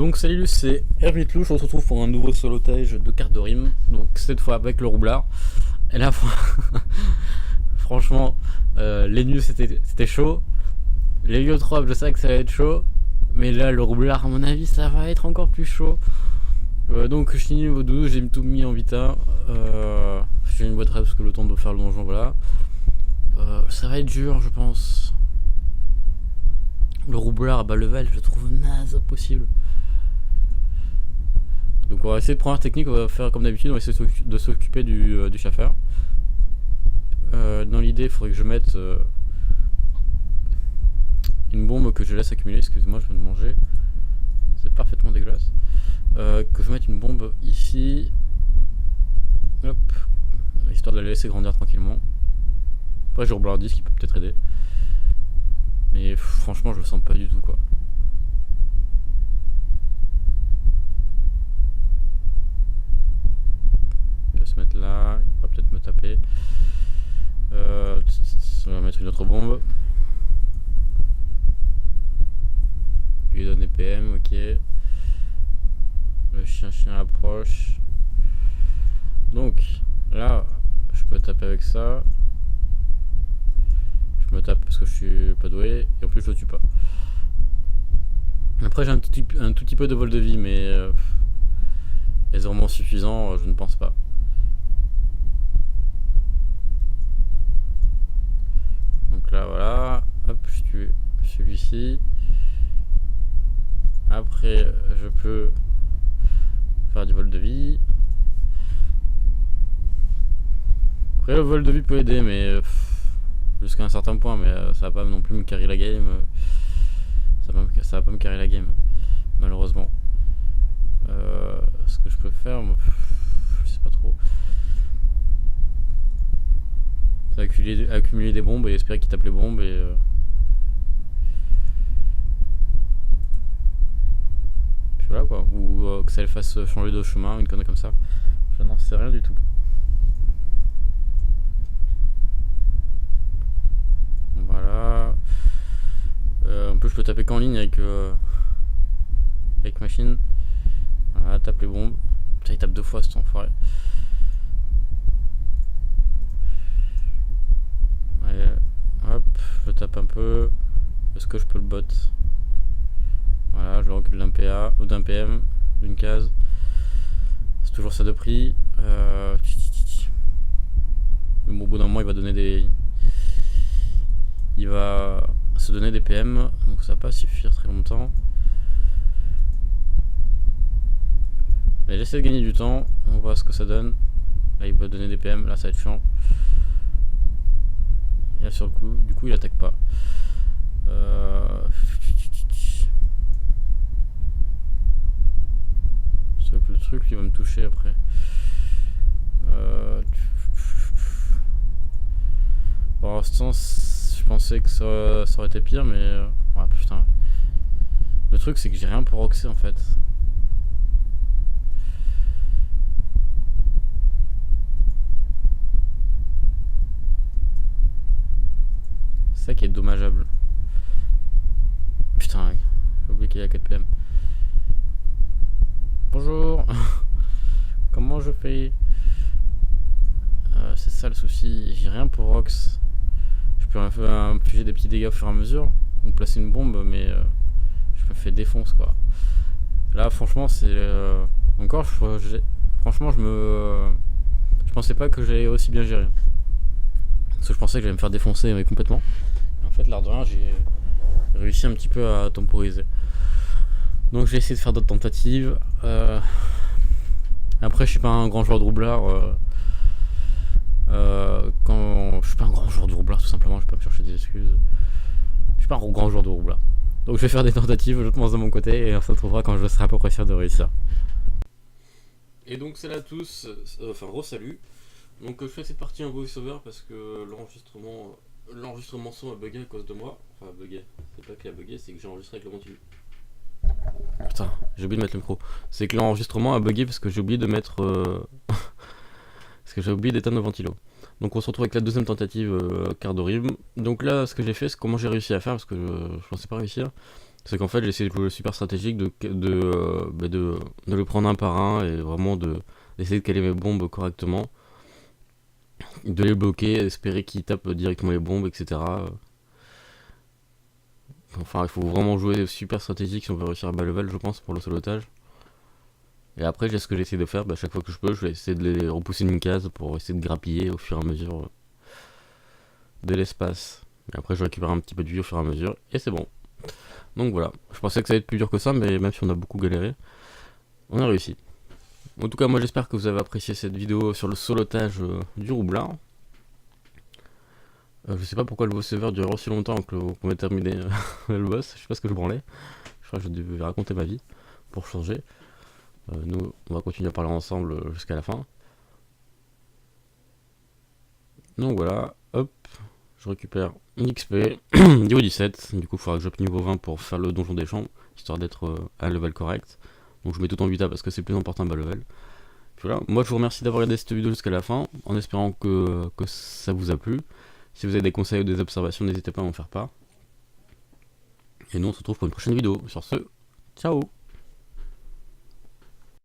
Donc salut, c'est Hermite Louche, on se retrouve pour un nouveau solotage de cartes de rime, donc cette fois avec le roublard. Et là, franchement, les news c'était chaud, les liotropes je sais que ça va être chaud, mais là le roublard à mon avis ça va être encore plus chaud. Donc je finis niveau 12, j'ai tout mis en vita, j'ai une boîte rêve parce que le temps de faire le donjon, voilà. Ça va être dur je pense. Le roublard à bas level je le trouve naze au possible. Donc on va essayer de prendre la technique, on va faire comme d'habitude, on va essayer de s'occuper du chauffeur. Dans l'idée il faudrait que je mette une bombe que je laisse accumuler, excusez-moi je viens de manger, c'est parfaitement dégueulasse. Que je mette une bombe ici, hop, histoire de la laisser grandir tranquillement. Après j'ai roublard 10 qui peut peut-être aider, mais franchement je le sens pas du tout quoi. Il va se mettre là, il va peut-être me taper. On va mettre une autre bombe. Lui donner PM, ok. Le chien approche. Donc là, je peux taper avec ça. Je me tape parce que je suis pas doué. Et en plus, je le tue pas. Après, j'ai un tout petit peu de vol de vie, mais est-ce vraiment suffisant? Je ne pense pas. Donc là, voilà. Hop, je tue celui-ci. Après, je peux faire du vol de vie. Après, le vol de vie peut aider, mais jusqu'à un certain point, mais ça va pas non plus me carry la game. Ça va pas me carry la game, malheureusement. Ce que je peux faire, moi, je sais pas trop. C'est accumuler des bombes et espérer qu'il tape les bombes et puis voilà quoi, ou que ça le fasse changer de chemin, une connerie comme ça. Je n'en sais rien du tout. Voilà. En plus je peux taper qu'en ligne avec machine. Voilà, tape les bombes. Putain, il tape deux fois cet enfoiré. Ouais, hop, je tape un peu. Est-ce que je peux le bot? Voilà, je le recule d'un PA ou d'un PM, d'une case. C'est toujours ça de prix. Mais bon, au bout d'un moment, il va donner des. Il va se donner des PM, donc ça va pas suffire très longtemps. Mais j'essaie de gagner du temps, on voit ce que ça donne. Là, il va donner des PM, là, ça va être chiant. Et là, sur le coup, du coup, il attaque pas. Sauf que le truc, lui, va me toucher après. Pour l'instant, je pensais que ça aurait été pire, mais ouais, putain. Le truc, c'est que j'ai rien pour roxer en fait. C'est ça qui est dommageable. Putain, j'ai oublié qu'il y a 4 PM. Bonjour. Comment je fais? C'est ça le souci, j'ai rien pour Rox. Je peux infliger des petits dégâts au fur et à mesure, ou placer une bombe, mais je me fais défonce quoi. Là franchement c'est... encore, franchement je pensais pas que j'allais aussi bien gérer. Parce que je pensais que j'allais me faire défoncer mais complètement. Et en fait l'air de rien j'ai réussi un petit peu à temporiser. Donc j'ai essayé de faire d'autres tentatives. Après je suis pas un grand joueur de roublard. Quand je suis pas un grand joueur de roublard tout simplement, je peux pas me chercher des excuses. Je suis pas un grand joueur de roublard. Donc je vais faire des tentatives, je commence de mon côté et on se retrouvera quand je serai à peu près sûr de réussir. Et donc c'est là à tous, enfin salut. Donc je fais cette partie en voice-over parce que l'enregistrement son a bugué à cause de moi. Enfin bugué, c'est pas qu'il a bugué, c'est que j'ai enregistré avec le ventilo. Putain, j'ai oublié de mettre le micro. C'est que l'enregistrement a bugué parce que j'ai oublié de mettre... parce que j'ai oublié d'éteindre le ventilo. Donc on se retrouve avec la deuxième tentative quart de rime. Donc là ce que j'ai fait, c'est comment j'ai réussi à faire, parce que je pensais pas réussir. C'est qu'en fait, j'essaie de jouer super stratégique, de le prendre un par un et vraiment d'essayer de caler mes bombes correctement, de les bloquer, espérer qu'ils tapent directement les bombes, etc. Enfin, il faut vraiment jouer super stratégique si on veut réussir à bas level, je pense, pour le solotage. Et après, ce que j'essaie de faire, chaque fois que je peux, je vais essayer de les repousser d'une case pour essayer de grappiller au fur et à mesure de l'espace. Et après, je récupère un petit peu de vie au fur et à mesure, et c'est bon. Donc voilà, je pensais que ça allait être plus dur que ça, mais même si on a beaucoup galéré, on a réussi. En tout cas, moi j'espère que vous avez apprécié cette vidéo sur le solotage du roublard. Je sais pas pourquoi le boss ever dure aussi longtemps qu'on ait terminé le boss, je sais pas ce que je branlais. Je crois que je devais raconter ma vie pour changer. Nous, on va continuer à parler ensemble jusqu'à la fin. Donc voilà, hop, je récupère une XP, niveau 17, du coup il faudra que j'up niveau 20 pour faire le donjon des chambres, histoire d'être à level correct. Donc je mets tout en 8A parce que c'est plus important bas level. Puis voilà, moi je vous remercie d'avoir regardé cette vidéo jusqu'à la fin, en espérant que ça vous a plu. Si vous avez des conseils ou des observations, n'hésitez pas à m'en faire part. Et nous on se retrouve pour une prochaine vidéo. Sur ce, ciao!